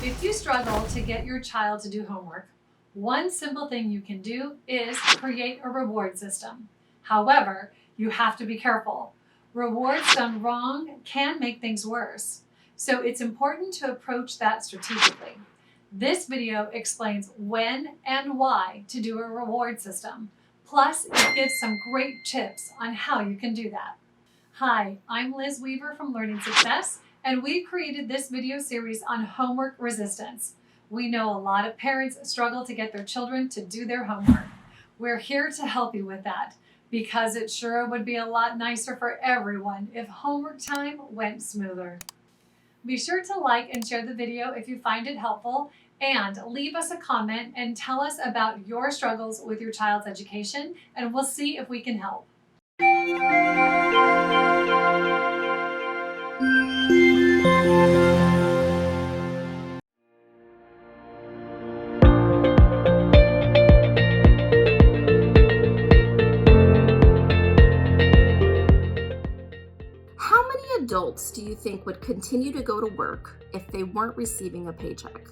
If you struggle to get your child to do homework, one simple thing you can do is create a reward system. However, you have to be careful. Rewards done wrong can make things worse. So it's important to approach that strategically. This video explains when and why to do a reward system. Plus, it gives some great tips on how you can do that. Hi, I'm Liz Weaver from Learning Success, and we created this video series on homework resistance. We know a lot of parents struggle to get their children to do their homework. We're here to help you with that, because it sure would be a lot nicer for everyone if homework time went smoother. Be sure to like and share the video if you find it helpful, and leave us a comment and tell us about your struggles with your child's education, and we'll see if we can help. How many adults do you think would continue to go to work if they weren't receiving a paycheck?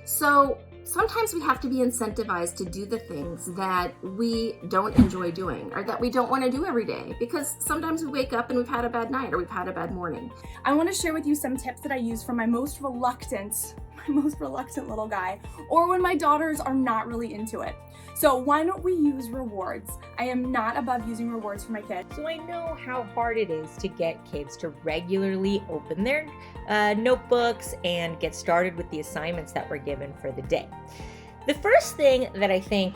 So sometimes we have to be incentivized to do the things that we don't enjoy doing or that we don't want to do every day, because sometimes we wake up and we've had a bad night or we've had a bad morning. I want to share with you some tips that I use for my most reluctant little guy, or when my daughters are not really into it. So why don't we use rewards? I am not above using rewards for my kids. So I know how hard it is to get kids to regularly open their notebooks and get started with the assignments that were given for the day. The first thing that I think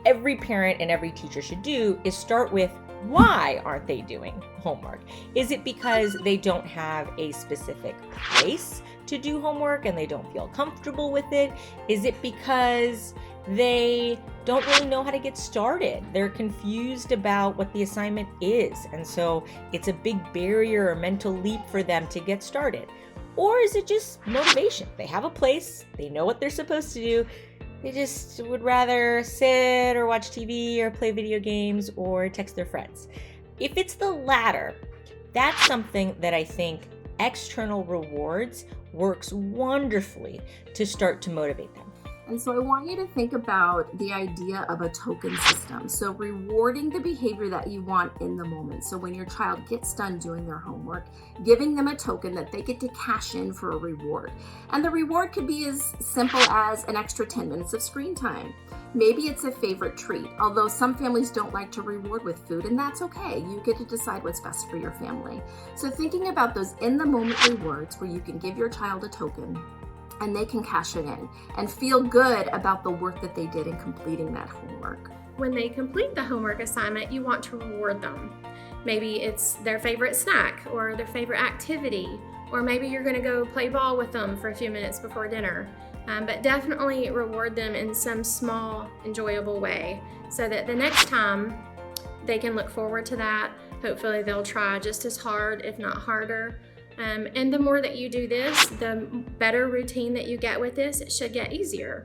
every parent and every teacher should do is start with, why aren't they doing homework? Is it because they don't have a specific place to do homework and they don't feel comfortable with it? Is it because they don't really know how to get started? They're confused about what the assignment is, and so it's a big barrier or mental leap for them to get started. Or is it just motivation? They have a place, they know what they're supposed to do, they just would rather sit or watch TV or play video games or text their friends. If it's the latter, that's something that I think external rewards works wonderfully to start to motivate them. And so I want you to think about the idea of a token system. So rewarding the behavior that you want in the moment. So when your child gets done doing their homework, giving them a token that they get to cash in for a reward. And the reward could be as simple as an extra 10 minutes of screen time. Maybe it's a favorite treat, although some families don't like to reward with food, and that's okay. You get to decide what's best for your family. So thinking about those in-the-moment rewards where you can give your child a token and they can cash it in and feel good about the work that they did in completing that homework. When they complete the homework assignment, you want to reward them. Maybe it's their favorite snack or their favorite activity, or maybe you're going to go play ball with them for a few minutes before dinner. But definitely reward them in some small, enjoyable way so that the next time they can look forward to that. Hopefully they'll try just as hard, if not harder. And the more that you do this, the better routine that you get with this, it should get easier.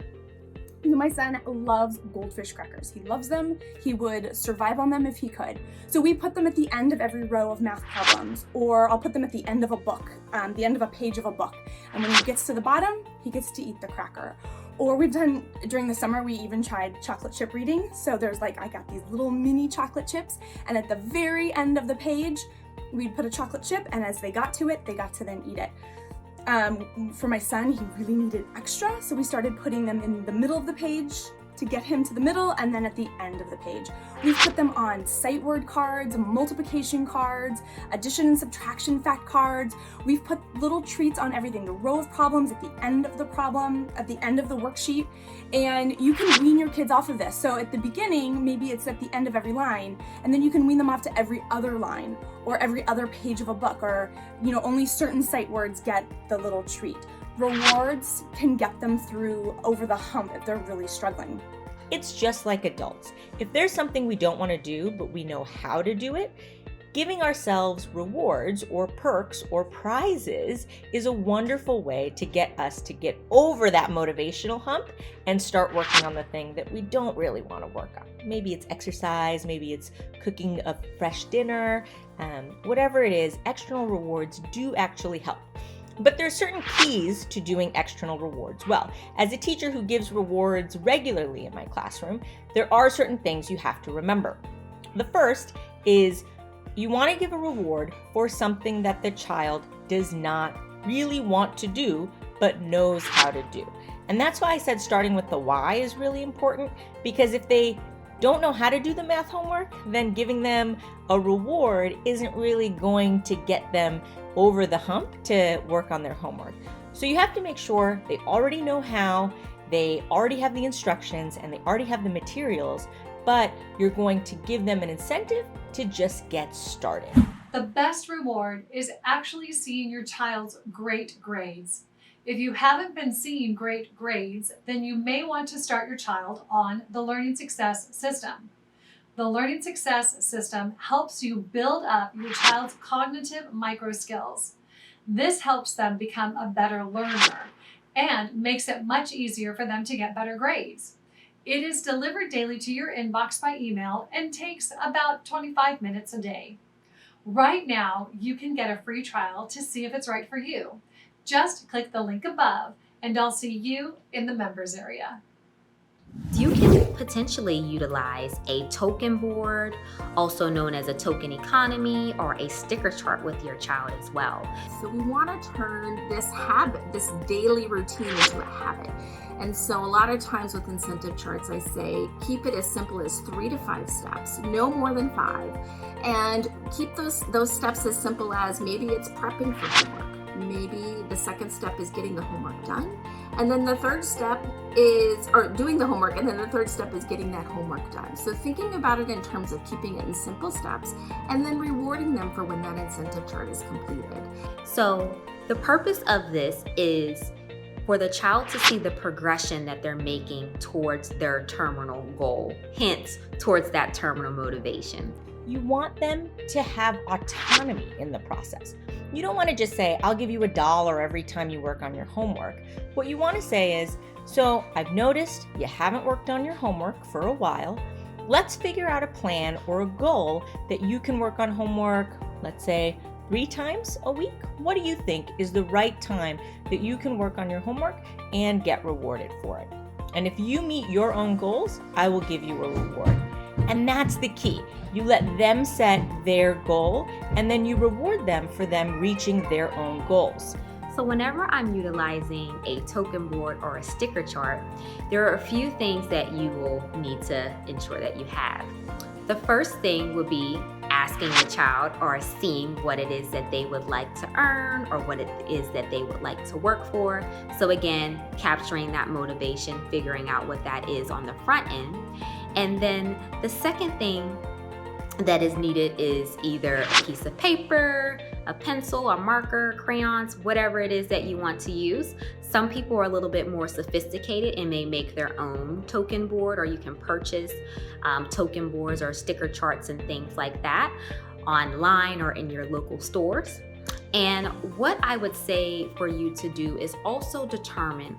My son loves goldfish crackers. He loves them. He would survive on them if he could. So we put them at the end of every row of math problems, or I'll put them at the end of a book, the end of a page of a book. And when he gets to the bottom, he gets to eat the cracker. Or we've done, during the summer, we even tried chocolate chip reading. So there's I got these little mini chocolate chips, and at the very end of the page, we'd put a chocolate chip, and as they got to it, they got to then eat it. For my son, he really needed extra, so we started putting them in the middle of the page to get him to the middle, and then at the end of the page. We've put them on sight word cards, multiplication cards, addition and subtraction fact cards. We've put little treats on everything, the row of problems at the end of the problem, at the end of the worksheet, and you can wean your kids off of this. So at the beginning, maybe it's at the end of every line, and then you can wean them off to every other line or every other page of a book, or only certain sight words get the little treat. Rewards can get them through over the hump if they're really struggling. It's just like adults. If there's something we don't want to do, but we know how to do it, giving ourselves rewards or perks or prizes is a wonderful way to get us to get over that motivational hump and start working on the thing that we don't really want to work on. Maybe it's exercise, maybe it's cooking a fresh dinner, whatever it is, external rewards do actually help. But there are certain keys to doing external rewards well. As a teacher who gives rewards regularly in my classroom, there are certain things you have to remember. The first is you want to give a reward for something that the child does not really want to do, but knows how to do. And that's why I said starting with the why is really important, because if they don't know how to do the math homework, then giving them a reward isn't really going to get them over the hump to work on their homework. So you have to make sure they already know how, they already have the instructions, and they already have the materials, but you're going to give them an incentive to just get started. The best reward is actually seeing your child's great grades. If you haven't been seeing great grades, then you may want to start your child on the Learning Success System. The Learning Success System helps you build up your child's cognitive micro skills. This helps them become a better learner and makes it much easier for them to get better grades. It is delivered daily to your inbox by email and takes about 25 minutes a day. Right now, you can get a free trial to see if it's right for you. Just click the link above and I'll see you in the members area. You can potentially utilize a token board, also known as a token economy, or a sticker chart with your child as well. So we want to turn this habit, this daily routine, into a habit. And so a lot of times with incentive charts, I say keep it as simple as 3 to 5 steps, no more than 5. And keep those steps as simple as maybe it's prepping for homework. Maybe the second step is getting the homework done. And then the third step is, or doing the homework, and then the third step is getting that homework done. So thinking about it in terms of keeping it in simple steps and then rewarding them for when that incentive chart is completed. So the purpose of this is for the child to see the progression that they're making towards their terminal goal, hence towards that terminal motivation. You want them to have autonomy in the process. You don't want to just say, I'll give you $1 every time you work on your homework. What you want to say is, so I've noticed you haven't worked on your homework for a while. Let's figure out a plan or a goal that you can work on homework, let's say 3 times a week. What do you think is the right time that you can work on your homework and get rewarded for it? And if you meet your own goals, I will give you a reward. And that's the key. You let them set their goal and then you reward them for them reaching their own goals. So whenever I'm utilizing a token board or a sticker chart, there are a few things that you will need to ensure that you have. The first thing would be asking the child or seeing what it is that they would like to earn or what it is that they would like to work for. So again, capturing that motivation, figuring out what that is on the front end. And then the second thing that is needed is either a piece of paper, a pencil, a marker, crayons, whatever it is that you want to use. Some people are a little bit more sophisticated and may make their own token board, or you can purchase token boards or sticker charts and things like that online or in your local stores. And what I would say for you to do is also determine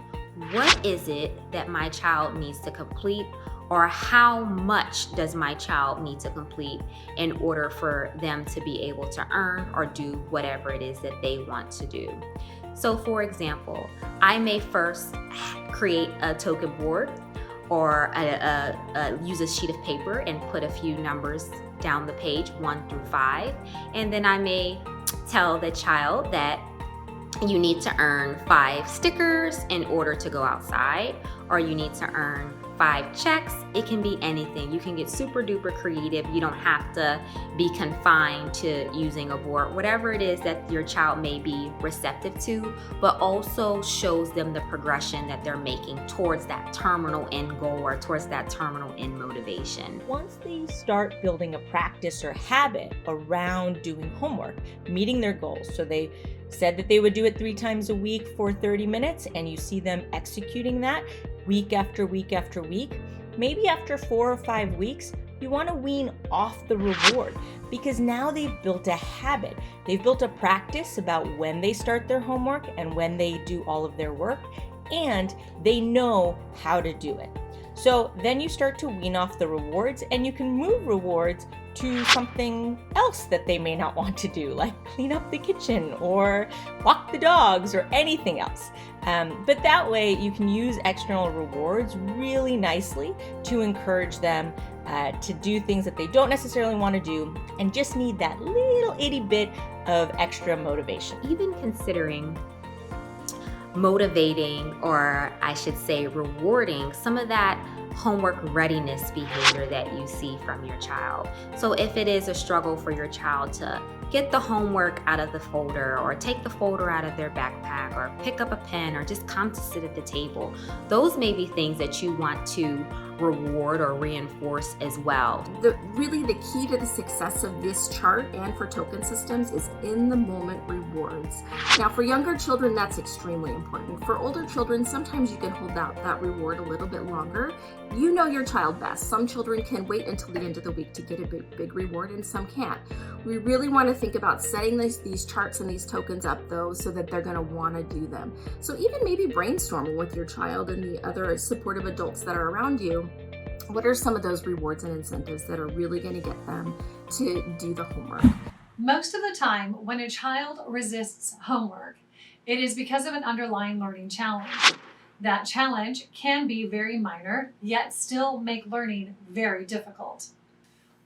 what is it that my child needs to complete, or how much does my child need to complete in order for them to be able to earn or do whatever it is that they want to do. So for example, I may first create a token board or use a sheet of paper and put a few numbers down the page, 1 through 5. And then I may tell the child that you need to earn 5 stickers in order to go outside, or you need to earn 5 checks. It can be anything. You can get super duper creative. You don't have to be confined to using a board, whatever it is that your child may be receptive to, but also shows them the progression that they're making towards that terminal end goal or towards that terminal end motivation. Once they start building a practice or habit around doing homework, meeting their goals, so they said that they would do it 3 times a week for 30 minutes, and you see them executing that week after week after week, maybe after 4 or 5 weeks, you want to wean off the reward, because now they've built a habit. They've built a practice about when they start their homework and when they do all of their work, and they know how to do it. So then you start to wean off the rewards, and you can move rewards to something else that they may not want to do, like clean up the kitchen or walk the dogs or anything else. But that way you can use external rewards really nicely to encourage them to do things that they don't necessarily want to do and just need that little itty bit of extra motivation. Even considering motivating, or I should say rewarding, some of that homework readiness behavior that you see from your child. So if it is a struggle for your child to get the homework out of the folder, or take the folder out of their backpack, or pick up a pen, or just come to sit at the table, those may be things that you want to reward or reinforce as well. Really the key to the success of this chart and for token systems is in the moment rewards. Now for younger children, that's extremely important. For older children, sometimes you can hold out that reward a little bit longer. You know your child best. Some children can wait until the end of the week to get a big reward, and some can't. We really want to think about setting these charts and these tokens up though, so that they're going to want to do them. So even maybe brainstorming with your child and the other supportive adults that are around you, what are some of those rewards and incentives that are really going to get them to do the homework? Most of the time, when a child resists homework, it is because of an underlying learning challenge. That challenge can be very minor, yet still make learning very difficult.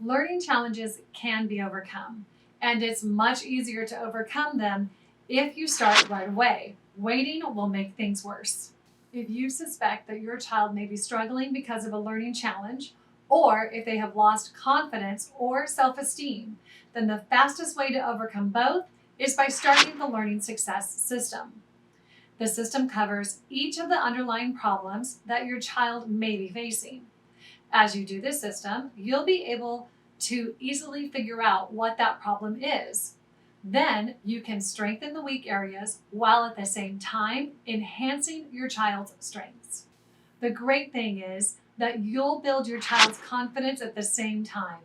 Learning challenges can be overcome, and it's much easier to overcome them if you start right away. Waiting will make things worse. If you suspect that your child may be struggling because of a learning challenge, or if they have lost confidence or self-esteem, then the fastest way to overcome both is by starting the Learning Success System. The system covers each of the underlying problems that your child may be facing. As you do this system, you'll be able to easily figure out what that problem is. Then you can strengthen the weak areas while at the same time enhancing your child's strengths. The great thing is that you'll build your child's confidence at the same time.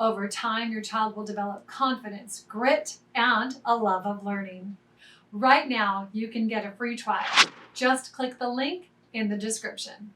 Over time, your child will develop confidence, grit, and a love of learning. Right now, you can get a free trial. Just click the link in the description.